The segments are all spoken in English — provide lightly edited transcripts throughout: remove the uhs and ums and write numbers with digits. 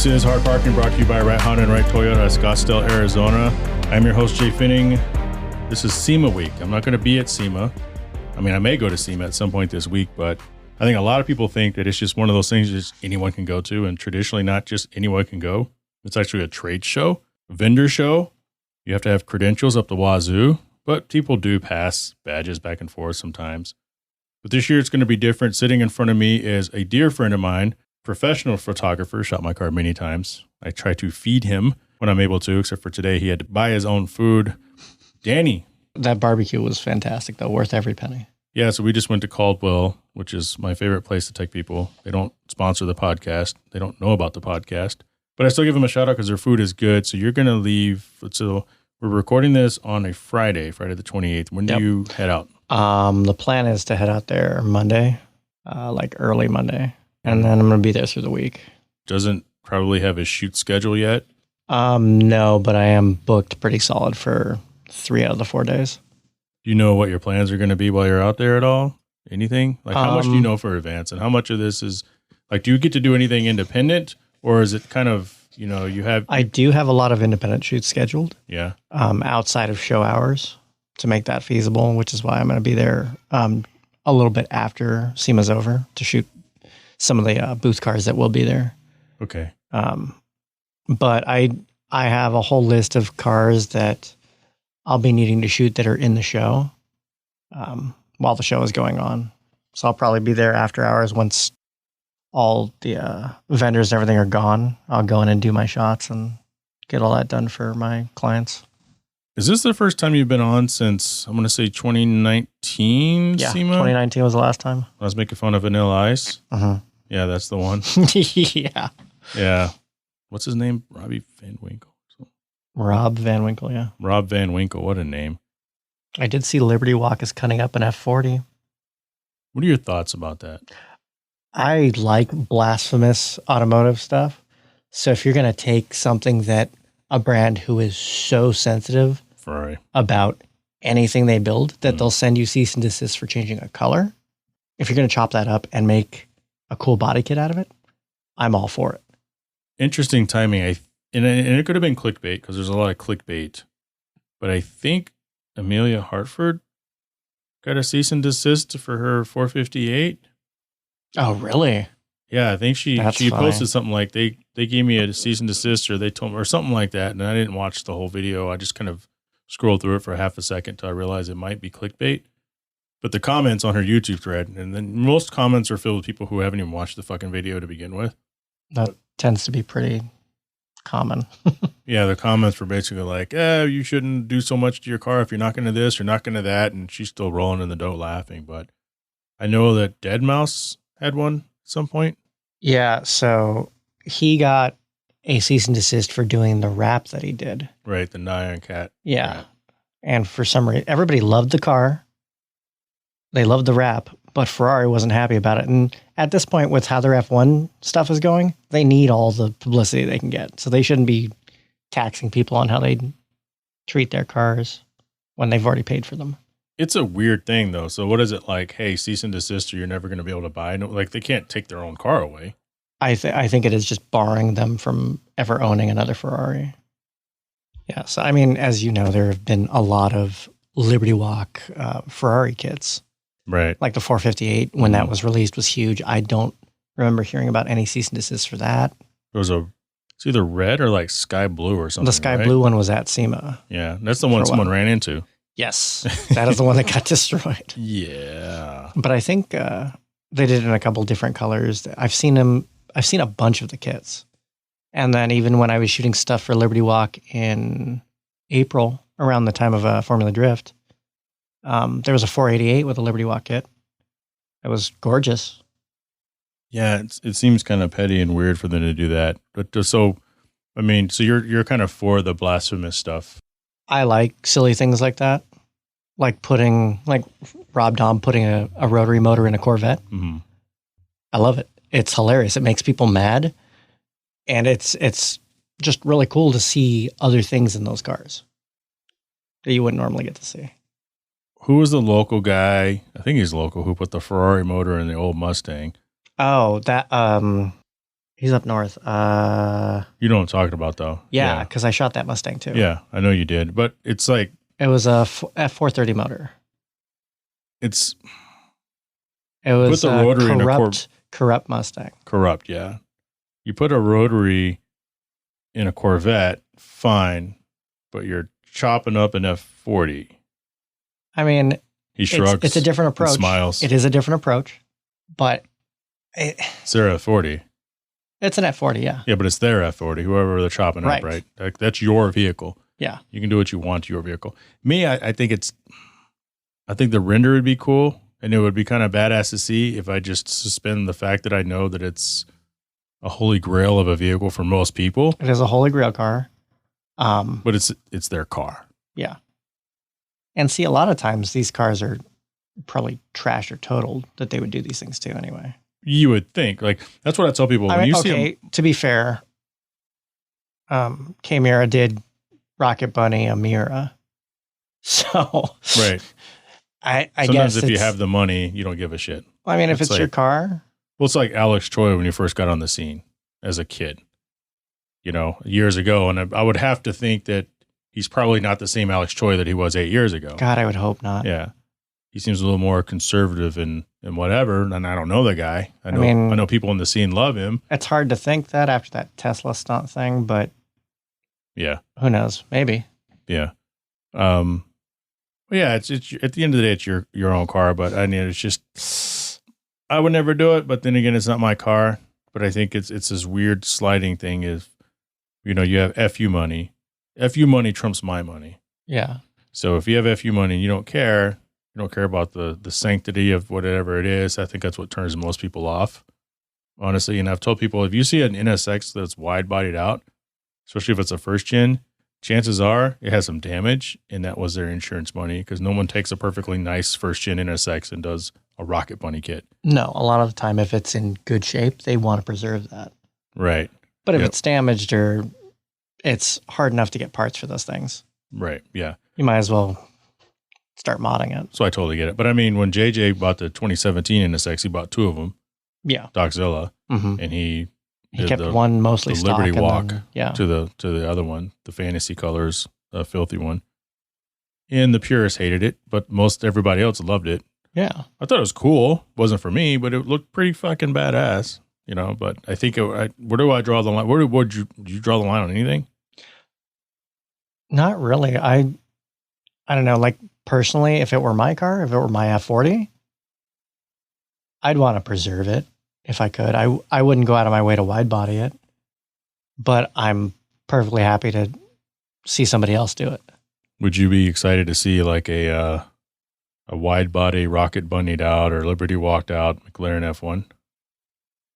This is Hard Parking, brought to you by Rat Honda and Right Toyota at Scottsdale, Arizona. I'm your host, Jhae Pfenning. This is SEMA week. I'm not going to be at SEMA. I mean, I may go to SEMA at some point this week, but I think a lot of people think that it's just one of those things that anyone can go to, and traditionally not just anyone can go. It's actually a trade show, a vendor show. You have to have credentials up the wazoo, but people do pass badges back and forth sometimes. But this year it's going to be different. Sitting in front of me is a dear friend of mine, professional photographer, shot my car many times. I try to feed him when I'm able to, except for today he had to buy his own food. Danny. That barbecue was fantastic, though, worth every penny. Yeah, so we just went to Caldwell, which is my favorite place to take people. They don't sponsor the podcast. They don't know about the podcast. But I still give them a shout out because their food is good. So you're going to leave. So we're recording this on a Friday the 28th. When do you head out? The plan is to head out there Monday, like early Monday. And then I'm going to be there through the week. Doesn't probably have a shoot schedule yet? No, but I am booked pretty solid for 3 out of the 4 days. Do you know what your plans are going to be while you're out there at all? Anything? Like how much do you know for advance? And how much of this is, like, do you get to do anything independent? Or is it kind of, you know, you have... I do have a lot of independent shoots scheduled. Yeah. Outside of show hours to make that feasible, which is why I'm going to be there a little bit after SEMA's over to shoot some of the booth cars that will be there. Okay. But I have a whole list of cars that I'll be needing to shoot that are in the show while the show is going on. So I'll probably be there after hours once all the vendors and everything are gone. I'll go in and do my shots and get all that done for my clients. Is this the first time you've been on since, I'm going to say 2019? Yeah, SEMA? 2019 was the last time. I was making fun of Vanilla Ice. Uh-huh. Yeah, that's the one. Yeah. Yeah. What's his name? Robbie Van Winkle. Rob Van Winkle, yeah. Rob Van Winkle, what a name. I did see Liberty Walk is cutting up an F40. What are your thoughts about that? I like blasphemous automotive stuff. So if you're going to take something that a brand who is so sensitive Ferrari about anything they build that they'll send you cease and desist for changing a color, if you're going to chop that up and make a cool body kit out of it, I'm all for it. Interesting timing. And it could have been clickbait because there's a lot of clickbait. But I think Amelia Hartford got a cease and desist for her 458. Oh, really? Yeah, I think she funny. posted something like they gave me a cease and desist, or they told me, or something like that. And I didn't watch the whole video. I just kind of scrolled through it for half a second till I realized it might be clickbait. But the comments on her YouTube thread, and then most comments are filled with people who haven't even watched the fucking video to begin with. That tends to be pretty common. Yeah, the comments were basically like, you shouldn't do so much to your car if you're not going to this, you're not going to that. And she's still rolling in the dough laughing. But I know that Deadmau5 had one at some point. Yeah, so he got a cease and desist for doing the rap that he did. Right, the Nyan Cat. Yeah. Rap. And for some reason, everybody loved the car. They loved the rap, but Ferrari wasn't happy about it. And at this point, with how their F1 stuff is going, they need all the publicity they can get. So they shouldn't be taxing people on how they treat their cars when they've already paid for them. It's a weird thing, though. So what is it like? Hey, cease and desist, or you're never going to be able to buy. No, like, they can't take their own car away. I think it is just barring them from ever owning another Ferrari. Yeah. So, I mean, as you know, there have been a lot of Liberty Walk Ferrari kits. Right. Like the 458, when that was released, was huge. I don't remember hearing about any cease and desist for that. It was it's either red or like sky blue or something. The sky blue one was at SEMA. Yeah. That's the one someone ran into. Yes. That is the one that got destroyed. Yeah. But I think they did it in a couple different colors. I've seen a bunch of the kits. And then even when I was shooting stuff for Liberty Walk in April, around the time of Formula Drift, there was a 488 with a Liberty Walk kit. It was gorgeous. Yeah, it seems kind of petty and weird for them to do that. But so you're kind of for the blasphemous stuff. I like silly things like that, like Rob Dahm putting a rotary motor in a Corvette. Mm-hmm. I love it. It's hilarious. It makes people mad, and it's just really cool to see other things in those cars that you wouldn't normally get to see. Who was the local guy? I think he's local, who put the Ferrari motor in the old Mustang. Oh, that He's up north. You know what I'm talking about, though. Yeah, because I shot that Mustang too. Yeah, I know you did. But it's like... It was a F430 motor. It was put the rotary in a corrupt Mustang. Corrupt, yeah. You put a rotary in a Corvette, fine, but you're chopping up an F40. I mean, he shrugs. It's a different approach. Smiles. It is a different approch, but it's their F40. It's an F40, yeah. Yeah, but it's their F40, whoever they're chopping up, right? Like, that's your vehicle. Yeah. You can do what you want to your vehicle. Me, I think the render would be cool, and it would be kind of badass to see if I just suspend the fact that I know that it's a holy grail of a vehicle for most people. It is a holy grail car. But it's their car. Yeah. And see, a lot of times these cars are probably trashed or totaled that they would do these things to anyway. You would think. Like, that's what I tell people. When you see them, to be fair, K-Mira did Rocket Bunny a Mira. So, right. I Sometimes guess if you have the money, you don't give a shit. I mean, if it's your car. Well, it's like Alex Troy when you first got on the scene as a kid, years ago. And I would have to think that he's probably not the same Alex Troy that he was 8 years ago. God, I would hope not. Yeah. He seems a little more conservative and whatever. And I don't know the guy. I know people in the scene love him. It's hard to think that after that Tesla stunt thing, but yeah, who knows? Maybe. Yeah. Yeah, it's at the end of the day, it's your own car. But I mean, it's just, I would never do it. But then again, it's not my car. But I think it's this weird sliding thing is, you have FU money. FU money trumps my money. Yeah. So if you have FU money and you don't care about the sanctity of whatever it is, I think that's what turns most people off, honestly. And I've told people, if you see an NSX that's wide bodied out, especially if it's a first gen, chances are it has some damage, and that was their insurance money, because no one takes a perfectly nice first gen NSX and does a Rocket Bunny kit. No, a lot of the time, if it's in good shape, they want to preserve that. Right. But if it's damaged, or it's hard enough to get parts for those things. Right. Yeah. You might as well start modding it. So I totally get it. But I mean, when JJ bought the 2017 NSX, he bought two of them. Yeah. Doczilla. Mm-hmm. And he kept one mostly the stock. Liberty Walk then, to the other one, the Fantasy Colors, filthy one. And the purists hated it, but everybody else loved it. Yeah. I thought it was cool. Wasn't for me, but it looked pretty fucking badass, but I think where do I draw the line? Did you draw the line on anything? Not really. I don't know. Like, personally, if it were my car, if it were my F40, I'd want to preserve it if I could. I wouldn't go out of my way to wide body it, but I'm perfectly happy to see somebody else do it. Would you be excited to see like a wide body Rocket Bunnied out or Liberty walked out McLaren F1?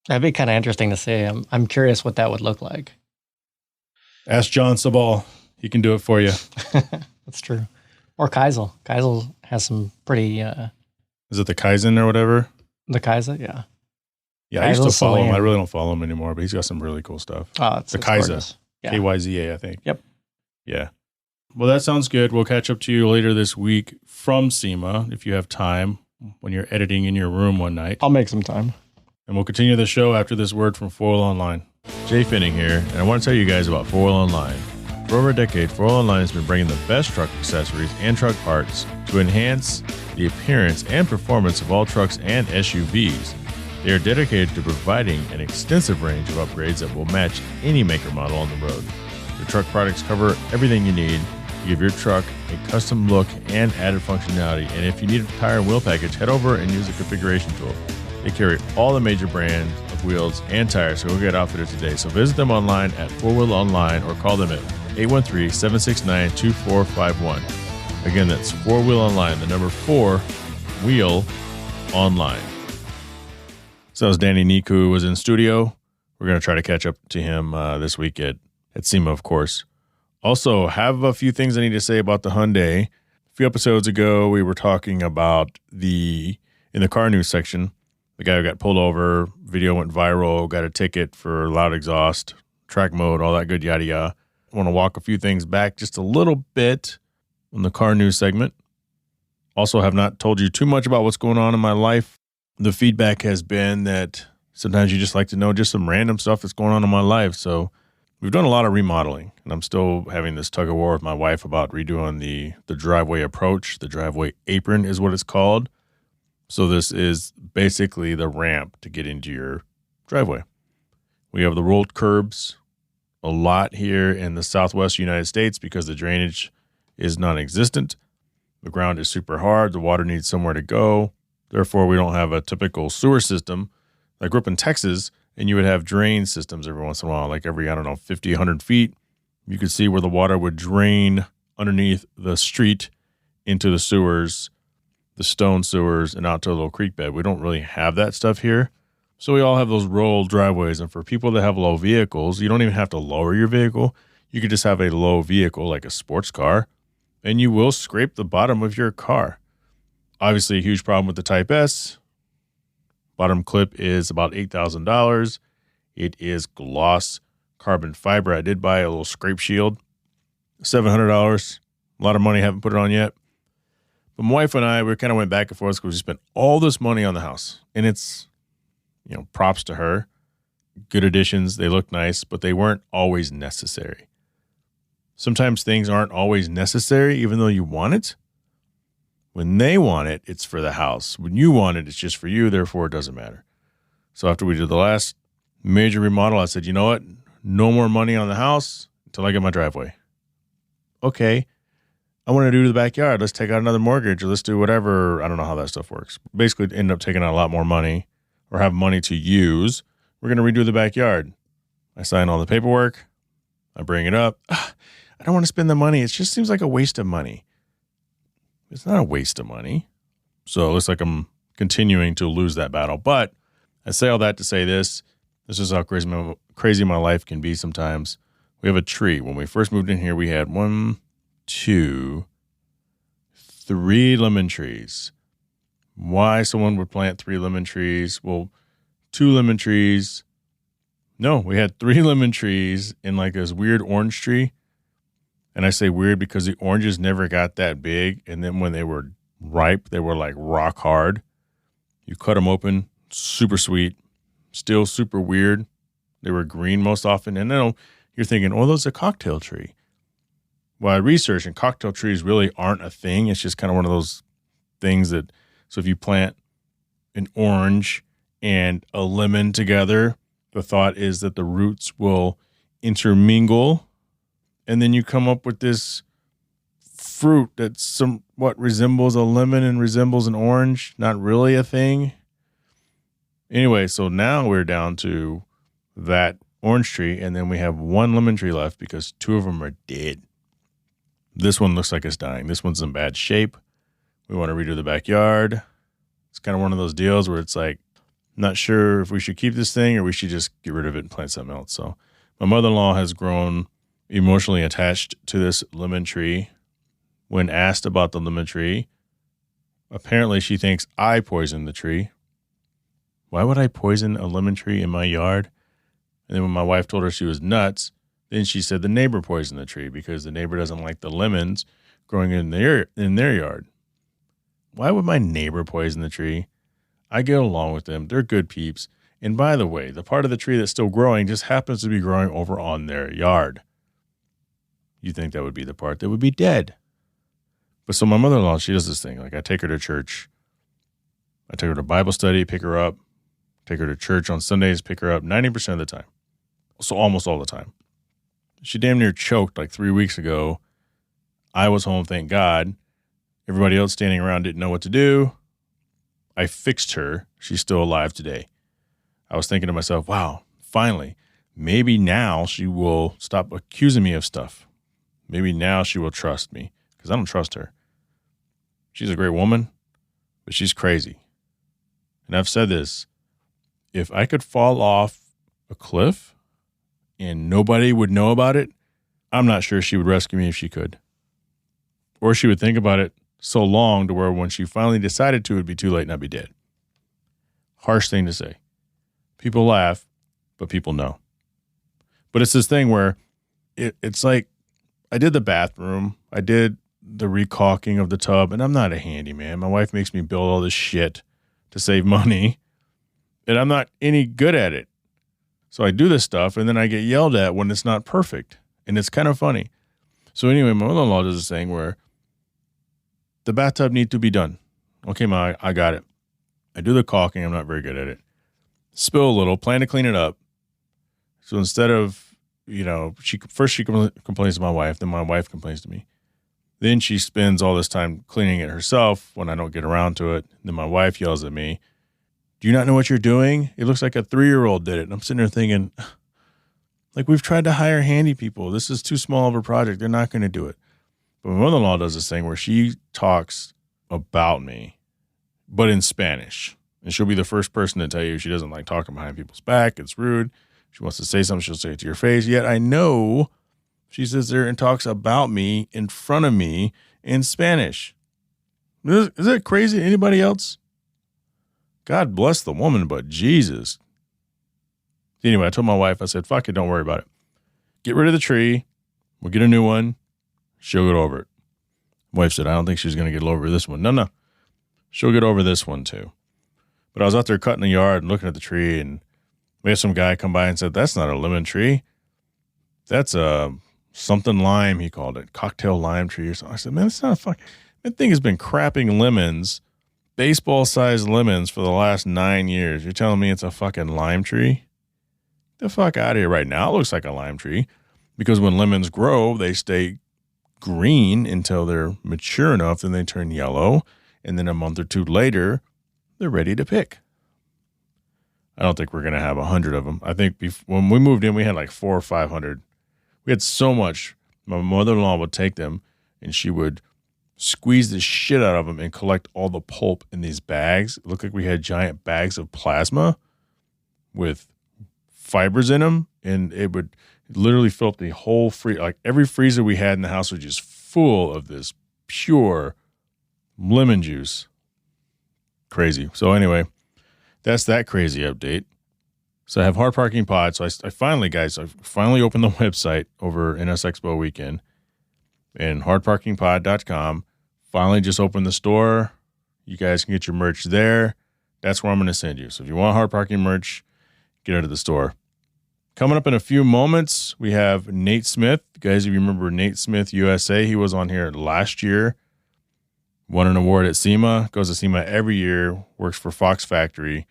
That'd be kind of interesting to see. I'm curious what that would look like. Ask John Sabal. He can do it for you. That's true. Or Keisel. Keisel has some pretty... Is it the Kaizen or whatever? The Kaiser, yeah. Yeah, I used to follow him. I really don't follow him anymore, but he's got some really cool stuff. Oh, it's the Kaiser. Gorgeous. Yeah. Kyza, I think. Yep. Yeah. Well, that sounds good. We'll catch up to you later this week from SEMA, if you have time, when you're editing in your room one night. I'll make some time. And we'll continue the show after this word from 4 Wheel Online. Jhae Pfenning here, and I want to tell you guys about 4 Wheel Online. For over a decade, 4 Wheel Online has been bringing the best truck accessories and truck parts to enhance the appearance and performance of all trucks and SUVs. They are dedicated to providing an extensive range of upgrades that will match any maker model on the road. Their truck products cover everything you need to give your truck a custom look and added functionality. And if you need a tire and wheel package, head over and use the configuration tool. They carry all the major brands of wheels and tires, so go get outfitted today. So visit them online at 4Wheel Online or call them at 813-769-2451. Again, that's 4Wheel Online, the number 4 Wheel Online. So as Danny Nikkhoo was in studio, we're going to try to catch up to him this week at SEMA, of course. Also, have a few things I need to say about the Hyundai. A few episodes ago, we were talking about in the car news section, the guy who got pulled over, video went viral, got a ticket for loud exhaust, track mode, all that good yada yada. I want to walk a few things back just a little bit on the car news segment. Also have not told you too much about what's going on in my life. The feedback has been that Sometimes you just like to know just some random stuff that's going on in my life. So we've done a lot of remodeling, and I'm still having this tug of war with my wife about redoing the driveway approach. The driveway apron is what it's called. So this is basically the ramp to get into your driveway. We have the rolled curbs a lot here in the Southwest United States because the drainage is non-existent. The ground is super hard. The water needs somewhere to go. Therefore, we don't have a typical sewer system. I grew up in Texas, and you would have drain systems every once in a while, like every, 50, 100 feet. You could see where the water would drain underneath the street into the sewers, the stone sewers, and out to a little creek bed. We don't really have that stuff here. So we all have those rolled driveways. And for people that have low vehicles, you don't even have to lower your vehicle. You could just have a low vehicle, like a sports car, and you will scrape the bottom of your car. Obviously, a huge problem with the Type S. Bottom clip is about $8,000. It is gloss carbon fiber. I did buy a little scrape shield, $700. A lot of money, haven't put it on yet. But my wife and I, we kind of went back and forth because we spent all this money on the house. And it's, props to her. Good additions. They look nice, but they weren't always necessary. Sometimes things aren't always necessary, even though you want it. When they want it, it's for the house. When you want it, it's just for you. Therefore, it doesn't matter. So after we did the last major remodel, I said, you know what? No more money on the house until I get my driveway. Okay. I want to do the backyard. Let's take out another mortgage or let's do whatever. I don't know how that stuff works. Basically, end up taking out a lot more money or have money to use. We're going to redo the backyard. I sign all the paperwork. I bring it up. I don't want to spend the money. It just seems like a waste of money. It's not a waste of money. So it looks like I'm continuing to lose that battle. But I say all that to say this. This is how crazy my life can be sometimes. We have a tree. When we first moved in here, we had 1, 2, 3 lemon trees. Why someone would plant 3 lemon trees? Well, 2 lemon trees. No, we had 3 lemon trees in like this weird orange tree. And I say weird because the oranges never got that big. And then when they were ripe, they were like rock hard. You cut them open, super sweet, still super weird. They were green most often. And then you're thinking, oh, that's a cocktail tree. Well, I researched, and cocktail trees really aren't a thing. It's just kind of one of those things that, so if you plant an orange and a lemon together, the thought is that the roots will intermingle. And then you come up with this fruit that somewhat resembles a lemon and resembles an orange. Not really a thing. Anyway, so now we're down to that orange tree, and then we have 1 lemon tree left because 2 of them are dead. This one looks like it's dying. This one's in bad shape. We want to redo the backyard. It's kind of one of those deals where it's like, not sure if we should keep this thing or we should just get rid of it and plant something else. So my mother-in-law has grown emotionally attached to this lemon tree. When asked about the lemon tree, apparently she thinks I poisoned the tree. Why would I poison a lemon tree in my yard? And then when my wife told her she was nuts, then she said the neighbor poisoned the tree because the neighbor doesn't like the lemons growing in their yard. Why would my neighbor poison the tree? I get along with them. They're good peeps. And by the way, the part of the tree that's still growing just happens to be growing over on their yard. You think that would be the part that would be dead. But so my mother-in-law, she does this thing. Like I take her to church. I take her to Bible study, pick her up. Take her to church on Sundays, pick her up 90% of the time. So almost all the time. She damn near choked like 3 weeks ago. I was home, thank God. Everybody else standing around didn't know what to do. I fixed her. She's still alive today. I was thinking to myself, wow, finally, maybe now she will stop accusing me of stuff. Maybe now she will trust me because I don't trust her. She's a great woman, but she's crazy. And I've said this. If I could fall off a cliff and nobody would know about it, I'm not sure she would rescue me if she could. Or she would think about it so long to where when she finally decided to, it'd be too late and I'd be dead. Harsh thing to say. People laugh, but people know. But it's this thing where it's like I did the bathroom. I did the recaulking of the tub, and I'm not a handyman. My wife makes me build all this shit to save money. And I'm not any good at it. So I do this stuff, and then I get yelled at when it's not perfect. And it's kind of funny. So anyway, my mother-in-law does this thing where the bathtub needs to be done. Okay, Ma, I got it. I do the caulking. I'm not very good at it. Spill a little, plan to clean it up. So instead of, she complains to my wife, then my wife complains to me. Then she spends all this time cleaning it herself when I don't get around to it. Then my wife yells at me, "Do you not know what you're doing? It looks like a 3-year-old did it." And I'm sitting there thinking, like, we've tried to hire handy people. This is too small of a project. They're not going to do it. But my mother-in-law does this thing where she talks about me, but in Spanish. And she'll be the first person to tell you she doesn't like talking behind people's back. It's rude. She wants to say something, she'll say it to your face. Yet I know she sits there and talks about me in front of me in Spanish. Is that crazy to anybody else? God bless the woman, but Jesus. Anyway, I told my wife, I said, fuck it, don't worry about it. Get rid of the tree. We'll get a new one. She'll get over it. My wife said, I don't think she's going to get over this one. No. She'll get over this one too. But I was out there cutting the yard and looking at the tree, and we had some guy come by and said, that's not a lemon tree. That's a something lime, he called it. Cocktail lime tree or something. I said, man, it's not a fuck. That thing has been crapping lemons, baseball-sized lemons for the last 9 years. You're telling me it's a fucking lime tree? Get the fuck out of here right now. It looks like a lime tree. Because when lemons grow, they stay green until they're mature enough, then they turn yellow. And then a month or two later, they're ready to pick. I don't think we're going to have 100 of them. I think when we moved in, we had like 400 or 500. We had so much. My mother-in-law would take them, and she would squeeze the shit out of them and collect all the pulp in these bags. It looked like we had giant bags of plasma with fibers in them, and it would literally fill up the whole like every freezer we had in the house was just full of this pure lemon juice. Crazy. So anyway, that's that crazy update. So I have Hard Parking Pod. So I finally opened the website over NS Expo weekend, and hardparkingpod.com. Finally just opened the store. You guys can get your merch there. That's where I'm going to send you. So if you want hard parking merch, get out of the store. Coming up in a few moments, we have Nate Smith. Guys, if you remember Nate Smith USA, he was on here last year. Won an award at SEMA. Goes to SEMA every year. Works for Fox Factory.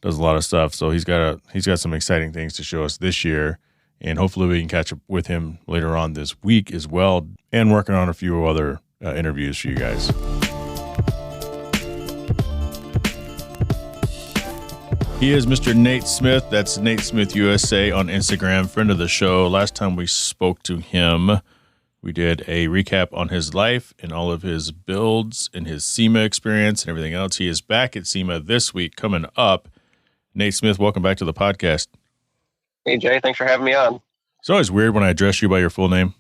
Does a lot of stuff. So he's got some exciting things to show us this year. And hopefully we can catch up with him later on this week as well. And working on a few other interviews for you guys. He is Mr. Nate Smith. That's Nate Smith USA on Instagram, friend of the show. Last time we spoke to him, we did a recap on his life and all of his builds and his SEMA experience and everything else. He is back at SEMA this week coming up. Nate Smith, welcome back to the podcast. Hey, Jay, thanks for having me on. It's always weird when I address you by your full name.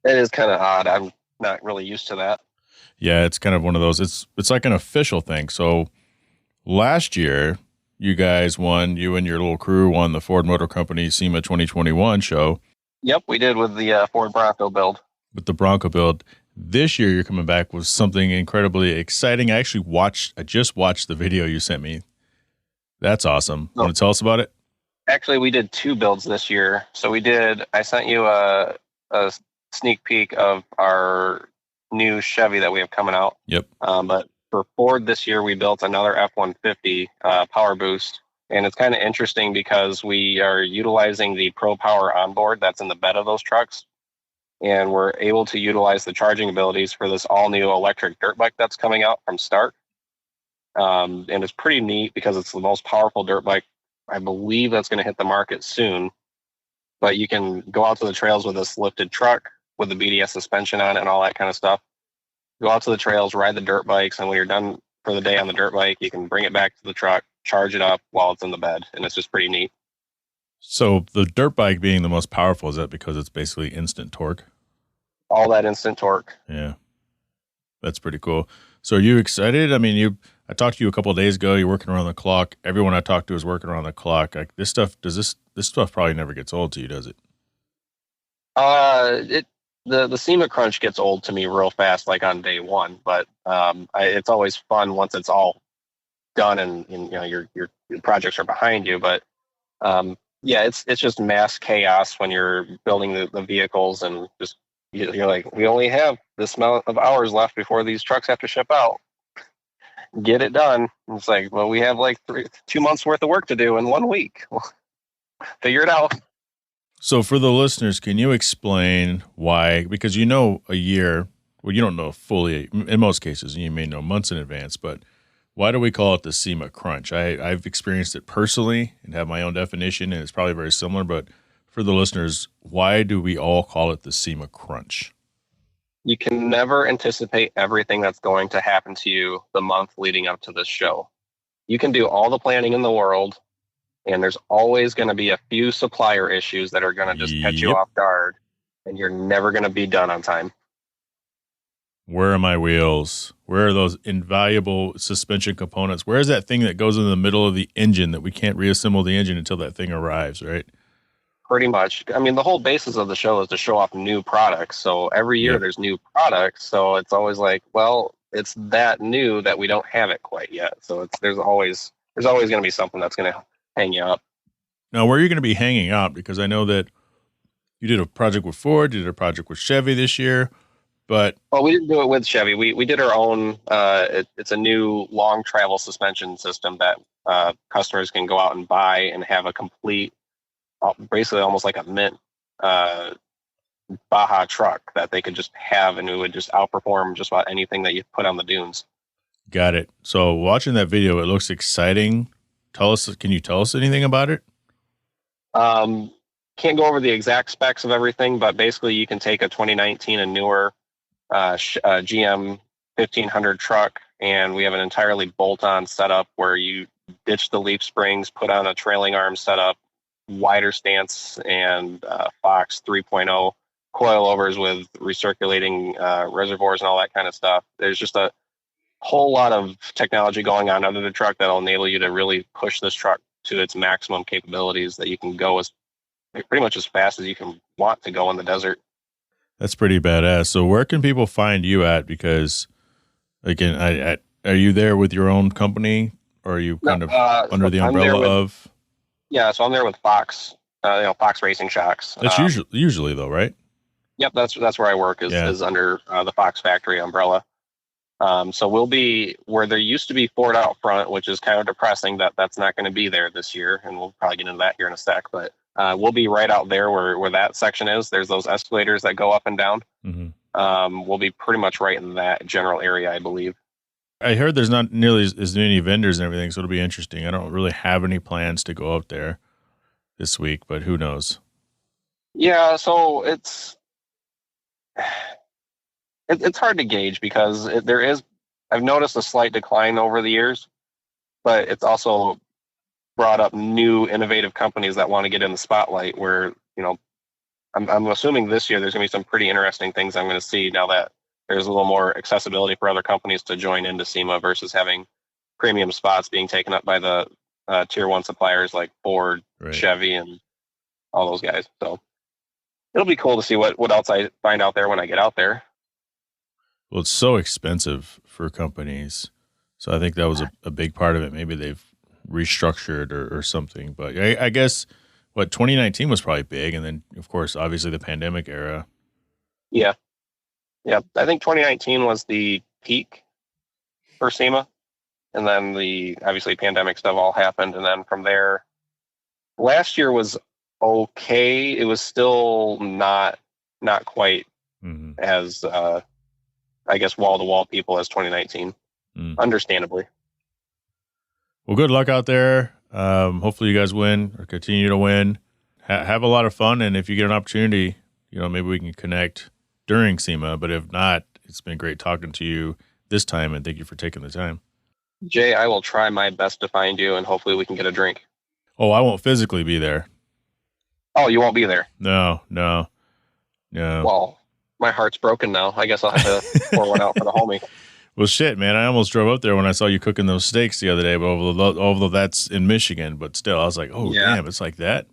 It is kind of odd. I'm not really used to that. Yeah, it's kind of one of those. It's like an official thing. So last year, you guys won, you and your little crew won the Ford Motor Company SEMA 2021 show. Yep, we did with the Ford Bronco build. With the Bronco build. This year, you're coming back with something incredibly exciting. I just watched the video you sent me. That's awesome. Want to tell us about it? Actually, we did 2 builds this year. So I sent you a sneak peek of our new Chevy that we have coming out. Yep. But for Ford this year, we built another F-150 Power Boost. And it's kind of interesting because we are utilizing the Pro Power onboard that's in the bed of those trucks. And we're able to utilize the charging abilities for this all-new electric dirt bike that's coming out from Stark. And it's pretty neat because it's the most powerful dirt bike, I believe, that's going to hit the market soon. But you can go out to the trails with this lifted truck with the BDS suspension on it and all that kind of stuff. Go out to the trails, ride the dirt bikes, and when you're done for the day on the dirt bike, you can bring it back to the truck, charge it up while it's in the bed, and it's just pretty neat. So the dirt bike being the most powerful, is that because it's basically instant torque? All that instant torque. Yeah. That's pretty cool. So are you excited? I mean, I talked to you a couple of days ago. You're working around the clock. Everyone I talked to is working around the clock. Like this stuff probably never gets old to you, does it? The SEMA crunch gets old to me real fast, like on day one. But it's always fun once it's all done and your projects are behind you. But yeah, it's just mass chaos when you're building the vehicles, and just you're like, we only have this amount of hours left before these trucks have to ship out. Get it done. And it's like, well, we have like 2 months worth of work to do in 1 week. Figure it out. So for the listeners, can you explain why? Because a year, well, you don't know fully in most cases, and you may know months in advance, but why do we call it the SEMA crunch? I've experienced it personally and have my own definition, and it's probably very similar, but for the listeners, why do we all call it the SEMA crunch? You can never anticipate everything that's going to happen to you the month leading up to this show. You can do all the planning in the world, and there's always going to be a few supplier issues that are going to just catch you off guard, and you're never going to be done on time. Where are my wheels? Where are those invaluable suspension components? Where is that thing that goes in the middle of the engine that we can't reassemble the engine until that thing arrives, right? Pretty much. I mean, the whole basis of the show is to show off new products. So every year there's new products. So it's always like, well, it's that new that we don't have it quite yet. So there's always going to be something that's going to hang you up. Now, where are you going to be hanging out? Because I know that you did a project with Ford, you did a project with Chevy this year, but... Well, we didn't do it with Chevy. We did our own. It's a new long travel suspension system that customers can go out and buy and have a complete, basically almost like a mint Baja truck that they could just have, and it would just outperform just about anything that you put on the dunes. Got it. So watching that video, it looks exciting. Can you tell us anything about it? Can't go over the exact specs of everything, but basically you can take a 2019 and newer GM 1500 truck, and we have an entirely bolt-on setup where you ditch the leaf springs, put on a trailing arm setup, wider stance, and Fox 3.0 coilovers with recirculating reservoirs and all that kind of stuff. There's just a whole lot of technology going on under the truck that'll enable you to really push this truck to its maximum capabilities, that you can go pretty much as fast as you can want to go in the desert. That's pretty badass. So where can people find you at? Because again, are you there with your own company, or are you kind of under the umbrella of? Yeah, so I'm there with Fox, Fox Racing Shocks. That's usually though, right? Yep, that's where I work is under the Fox factory umbrella. So we'll be where there used to be Ford out front, which is kind of depressing that that's not going to be there this year, and we'll probably get into that here in a sec. But we'll be right out there where that section is. There's those escalators that go up and down. Mm-hmm. We'll be pretty much right in that general area, I believe. I heard there's not nearly as many vendors and everything, so it'll be interesting. I don't really have any plans to go out there this week, but who knows? Yeah, so it's hard to gauge because I've noticed a slight decline over the years, but it's also brought up new innovative companies that want to get in the spotlight where, I'm assuming this year there's going to be some pretty interesting things I'm going to see now that there's a little more accessibility for other companies to join into SEMA versus having premium spots being taken up by the tier one suppliers like Ford, right, Chevy, and all those guys. So it'll be cool to see what else I find out there when I get out there. Well, it's so expensive for companies. So I think that was a big part of it. Maybe they've restructured or something. But I guess, 2019 was probably big. And then, of course, obviously the pandemic era. Yeah. Yeah. I think 2019 was the peak for SEMA. And then the, obviously, pandemic stuff all happened. And then from there, last year was okay. It was still not quite as, I guess, wall-to-wall people as 2019, understandably. Well, good luck out there. Hopefully you guys win or continue to win. Have a lot of fun, and if you get an opportunity, maybe we can connect during SEMA, but if not, it's been great talking to you this time, and thank you for taking the time. Jay, I will try my best to find you, and hopefully we can get a drink. Oh, I won't physically be there. Oh, you won't be there? No. Well, my heart's broken now. I guess I'll have to pour one out for the homie. Well, shit, man. I almost drove up there when I saw you cooking those steaks the other day, but although that's in Michigan, but still, I was like, oh, yeah. Damn, it's like that?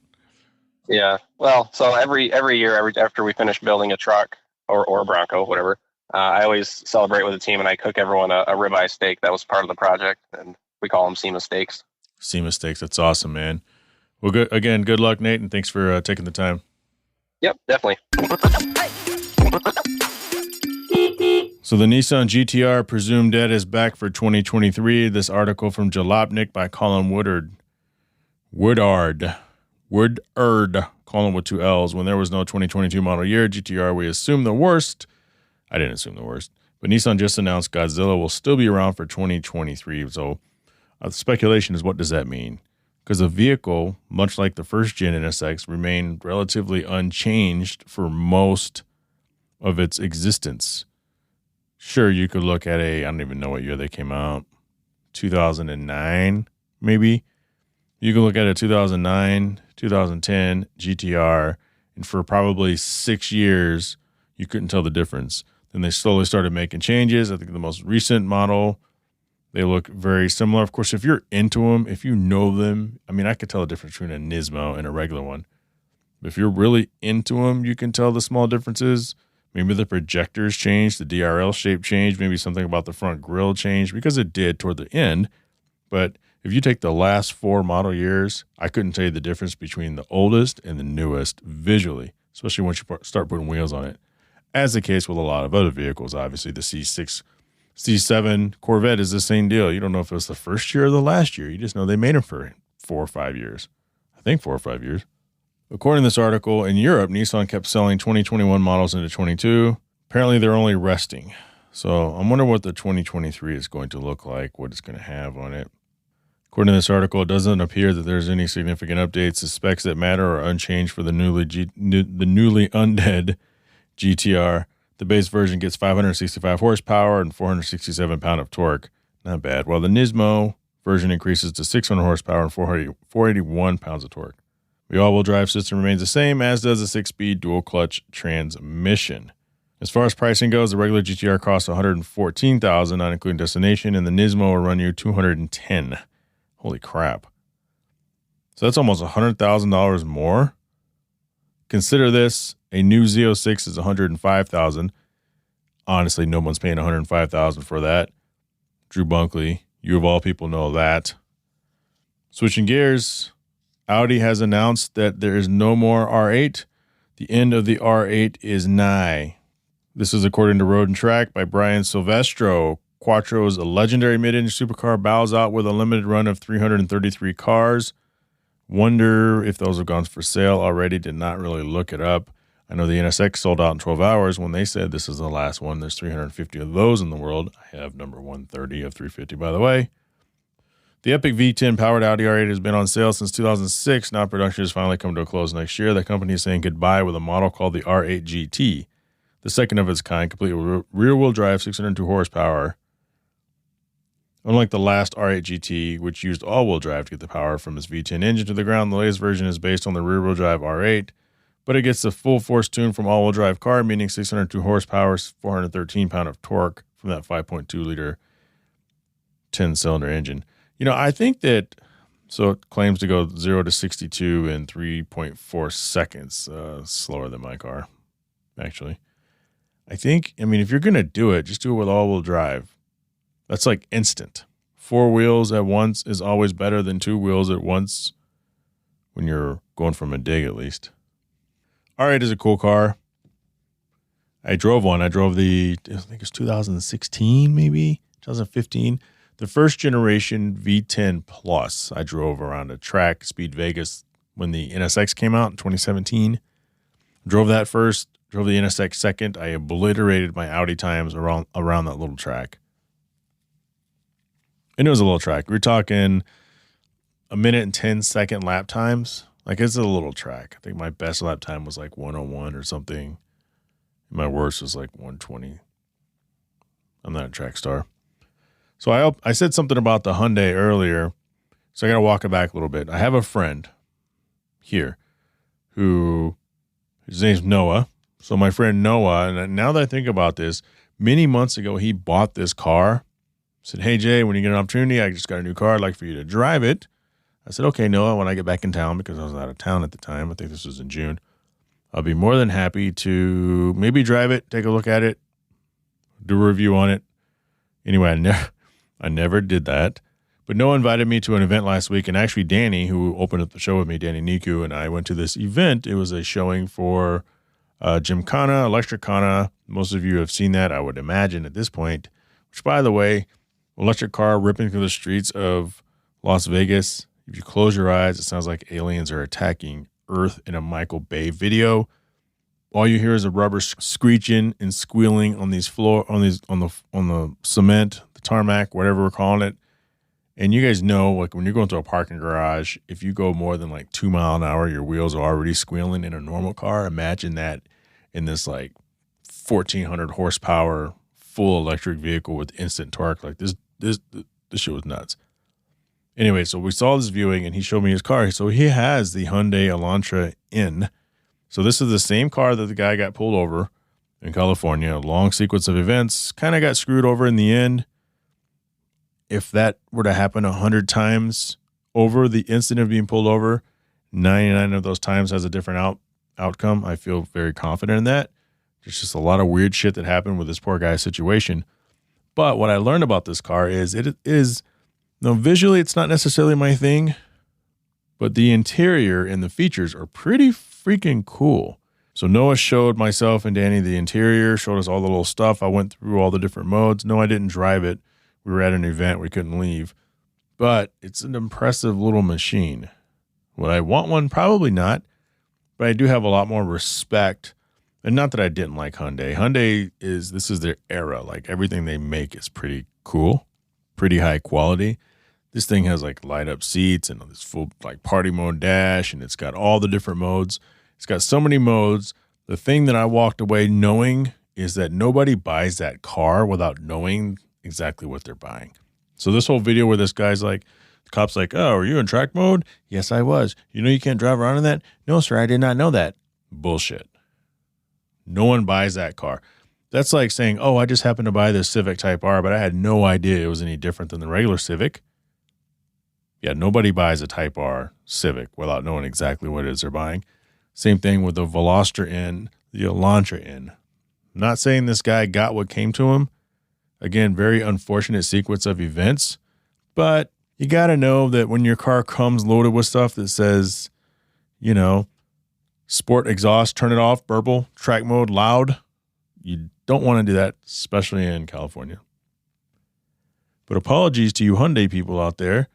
Yeah. Well, so every year, after we finish building a truck or a Bronco, whatever, I always celebrate with the team, and I cook everyone a ribeye steak. That was part of the project, and We call them SEMA stakes. SEMA stakes. That's awesome, man. Well, good. Again, good luck, Nate, and thanks for taking the time. Yep, definitely. So the Nissan GTR presumed dead is back for 2023. This article from Jalopnik by Colin Woodard. Woodard, Colin with 2 L's. When there was no 2022 model year GTR, we assumed the worst. I didn't assume the worst. But Nissan just announced Godzilla will still be around for 2023. So the speculation is, what does that mean? Because the vehicle, much like the first-gen NSX, remained relatively unchanged for most of its existence. Sure, you could look at I don't even know what year they came out, 2009, maybe. You could look at a 2009, 2010 GTR, and for probably 6 years, you couldn't tell the difference. Then they slowly started making changes. I think the most recent model, they look very similar. Of course, if you're into them, if you know them, I mean, I could tell the difference between a Nismo and a regular one. But if you're really into them, you can tell the small differences. Maybe the projectors changed, the DRL shape changed, maybe something about the front grille changed, because it did toward the end. But if you take the last 4 model years, I couldn't tell you the difference between the oldest and the newest visually, especially once you start putting wheels on it. As the case with a lot of other vehicles, obviously the C6, C7 Corvette is the same deal. You don't know if it was the first year or the last year. You just know they made them for 4 or 5 years. I think 4 or 5 years. According to this article, in Europe, Nissan kept selling 2021 models into 22. Apparently, they're only resting. So I'm wondering what the 2023 is going to look like, what it's going to have on it. According to this article, it doesn't appear that there's any significant updates. The specs that matter are unchanged for the newly undead GTR. The base version gets 565 horsepower and 467 pound of torque. Not bad. While the Nismo version increases to 600 horsepower and 481 pounds of torque. The all-wheel drive system remains the same, as does the 6-speed dual-clutch transmission. As far as pricing goes, the regular GTR costs $114,000, not including destination, and the Nismo will run you $210,000. Holy crap. So that's almost $100,000 more. Consider this, a new Z06 is $105,000. Honestly, no one's paying $105,000 for that. Drew Bunkley, you of all people know that. Switching gears, Audi has announced that there is no more R8. The end of the R8 is nigh. This is according to Road and Track by Brian Silvestro. Quattro's legendary mid-engine supercar bows out with a limited run of 333 cars. Wonder if those have gone for sale already. Did not really look it up. I know the NSX sold out in 12 hours when they said this is the last one. There's 350 of those in the world. I have number 130 of 350, by the way. The Epic V10 powered Audi R8 has been on sale since 2006. Now production has finally come to a close next year. The company is saying goodbye with a model called the R8 GT, the second of its kind, complete with rear-wheel drive, 602 horsepower. Unlike the last R8 GT, which used all-wheel drive to get the power from its V10 engine to the ground, the latest version is based on the rear-wheel drive R8, but it gets the full force tune from all-wheel drive car, meaning 602 horsepower, 413 pound of torque from that 5.2-liter 10-cylinder engine. You know, I think that, so it claims to go 0 to 62 in 3.4 seconds, slower than my car, actually. I mean, if you're going to do it, just do it with all-wheel drive. That's like instant. 4 wheels at once is always better than 2 wheels at once when you're going from a dig, at least. R8 is a cool car. I drove one. I drove I think it's 2016, maybe 2015. The first generation V10 Plus. I drove around a track, Speed Vegas, when the NSX came out in 2017. Drove that first, drove the NSX second. I obliterated my Audi times around that little track. And it was a little track. We're talking 1 minute and 10-second lap times. Like, it's a little track. I think my best lap time was like 101 or something. My worst was like 120. I'm not a track star. So I said something about the Hyundai earlier, so I got to walk it back a little bit. I have a friend here his name's Noah. So my friend Noah, and now that I think about this, many months ago, he bought this car. Said, hey, Jay, when you get an opportunity, I just got a new car. I'd like for you to drive it. I said, okay, Noah, when I get back in town, because I was out of town at the time, I think this was in June, I'll be more than happy to maybe drive it, take a look at it, do a review on it. Anyway, I never did that. But Noah invited me to an event last week, and actually Danny, who opened up the show with me, Danny Nikkhoo, and I went to this event. It was a showing for Gymkhana, Electricana. Most of you have seen that, I would imagine, at this point. Which, by the way, electric car ripping through the streets of Las Vegas. If you close your eyes, it sounds like aliens are attacking Earth in a Michael Bay video. All you hear is a rubber screeching and squealing on the cement, the tarmac, whatever we're calling it. And you guys know, like when you're going through a parking garage, if you go more than like 2 miles an hour, your wheels are already squealing in a normal car. Imagine that in this like 1,400 horsepower full electric vehicle with instant torque. Like this shit was nuts. Anyway, so we saw this viewing and he showed me his car. So he has the Hyundai Elantra N. So this is the same car that the guy got pulled over in California. A long sequence of events, kind of got screwed over in the end. If that were to happen 100 times over the instant of being pulled over, 99 of those times has a different outcome. I feel very confident in that. There's just a lot of weird shit that happened with this poor guy's situation. But what I learned about this car is visually it's not necessarily my thing, but the interior and the features are pretty freaking cool. So Noah showed myself and Danny the interior, showed us all the little stuff. I went through all the different modes. No, I didn't drive it. We were at an event. We couldn't leave. But it's an impressive little machine. Would I want one? Probably not. But I do have a lot more respect. And not that I didn't like Hyundai. This is their era. Like everything they make is pretty cool, pretty high quality. This thing has like light up seats and this full like party mode dash. And it's got all the different modes. It's got so many modes. The thing that I walked away knowing is that nobody buys that car without knowing exactly what they're buying. So this whole video where this guy's like, the cop's like, oh, are you in track mode? Yes, I was. You know you can't drive around in that? No, sir, I did not know that. Bullshit. No one buys that car. That's like saying, oh, I just happened to buy this Civic Type R, but I had no idea it was any different than the regular Civic. Yeah, nobody buys a Type R Civic without knowing exactly what it is they're buying. Same thing with the Veloster N, the Elantra N. I'm not saying this guy got what came to him. Again, very unfortunate sequence of events, but you got to know that when your car comes loaded with stuff that says, sport exhaust, turn it off, burble, track mode, loud, you don't want to do that, especially in California. But apologies to you Hyundai people out there.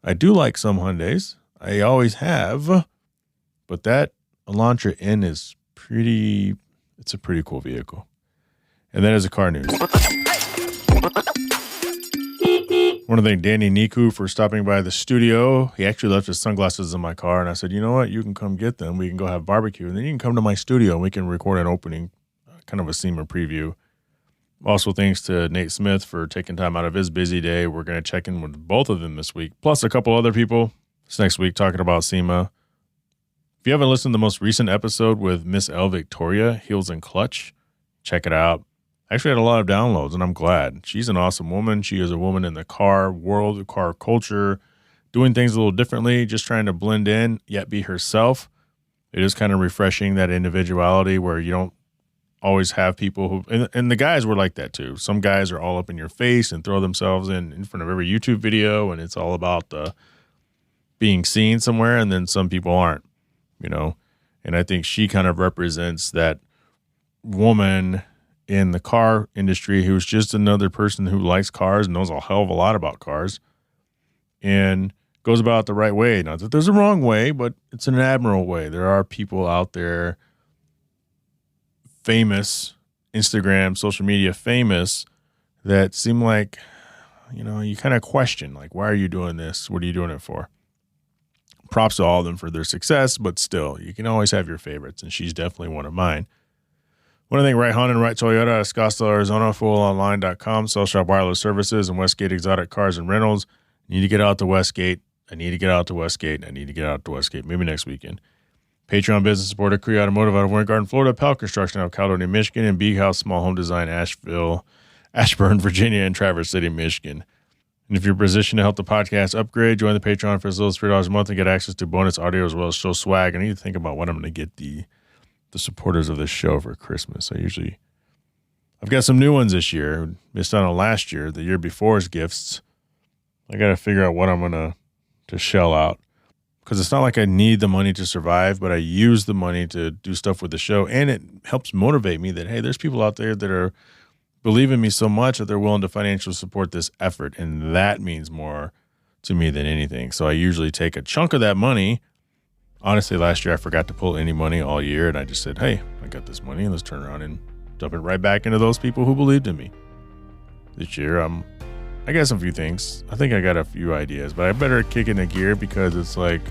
I do like some Hyundais. I always have, but that Elantra N is it's a pretty cool vehicle. And that is a car news. I want to thank Danny Nikkhoo for stopping by the studio. He actually left his sunglasses in my car, and I said, you know what? You can come get them. We can go have barbecue, and then you can come to my studio, and we can record an opening, kind of a SEMA preview. Also, thanks to Nate Smith for taking time out of his busy day. We're going to check in with both of them this week, plus a couple other people this next week talking about SEMA. If you haven't listened to the most recent episode with Miss L. Victoria, Heels and Clutch, check it out. Actually had a lot of downloads, and I'm glad. She's an awesome woman. She is a woman in the car world, the car culture, doing things a little differently, just trying to blend in, yet be herself. It is kind of refreshing, that individuality where you don't always have people who, and the guys were like that too. Some guys are all up in your face and throw themselves in front of every YouTube video, and it's all about being seen somewhere, and then some people aren't, And I think she kind of represents that woman in the car industry who's just another person who likes cars, knows a hell of a lot about cars, and goes about it the right way. Not that there's a wrong way, but it's an admirable way. There are people out there, famous, Instagram, social media famous, that seem like, you kind of question, like, why are you doing this? What are you doing it for? Props to all of them for their success, but still, you can always have your favorites, and she's definitely one of mine. I want to thank Right Honda and Right Toyota out of Scottsdale, Arizona, fulonline.com, sell shop wireless services, and Westgate Exotic Cars and Rentals. I need to get out to Westgate. I need to get out to Westgate. I need to get out to Westgate, maybe next weekend. Patreon business supporter, Cree Automotive out of Winter Garden, Florida, Pell Construction out of Caledonia, Michigan, and Big House Small Home Design, Ashburn, Virginia, and Traverse City, Michigan. And if you're positioned to help the podcast upgrade, join the Patreon for as little as $3 a month and get access to bonus audio as well as show swag. I need to think about what I'm going to get the supporters of this show for Christmas. I've got some new ones this year. Missed out on last year. The year before's gifts I got to figure out what I'm going to shell out. Because it's not like I need the money to survive, but I use the money to do stuff with the show. And it helps motivate me that, hey, there's people out there that are believe in me so much that they're willing to financially support this effort. And that means more to me than anything. So I usually take a chunk of that money. Honestly, last year I forgot to pull any money all year. And I just said, hey, I got this money. Let's turn around and dump it right back into those people who believed in me. This year, I got some few things. I think I got a few ideas, but I better kick into gear because it's like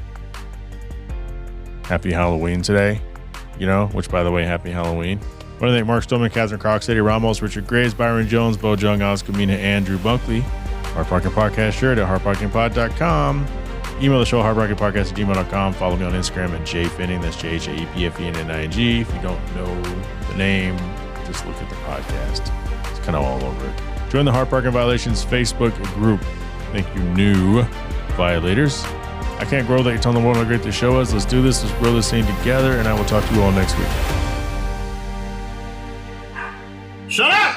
Happy Halloween today, which, by the way, Happy Halloween. I want to thank Mark Stillman, Catherine Cox, Eddie Ramos, Richard Graves, Byron Jones, Bo Jung, Oscar Mina, and Drew Bunkley. Hard Parking Podcast shirt at hardparkingpod.com. Email the show, hardparkingpodcast@gmail.com. Follow me on Instagram at Jhae Pfenning. That's JHAEPFENNING. If you don't know the name, just look at the podcast. It's kind of all over it. Join the Hard Parking Violations Facebook group. Thank you, new violators. I can't grow that you're telling the world how great this show is. Let's do this. Let's grow this thing together, and I will talk to you all next week. Shut up!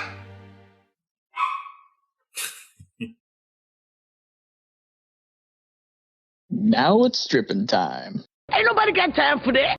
Now it's stripping time. Ain't nobody got time for that.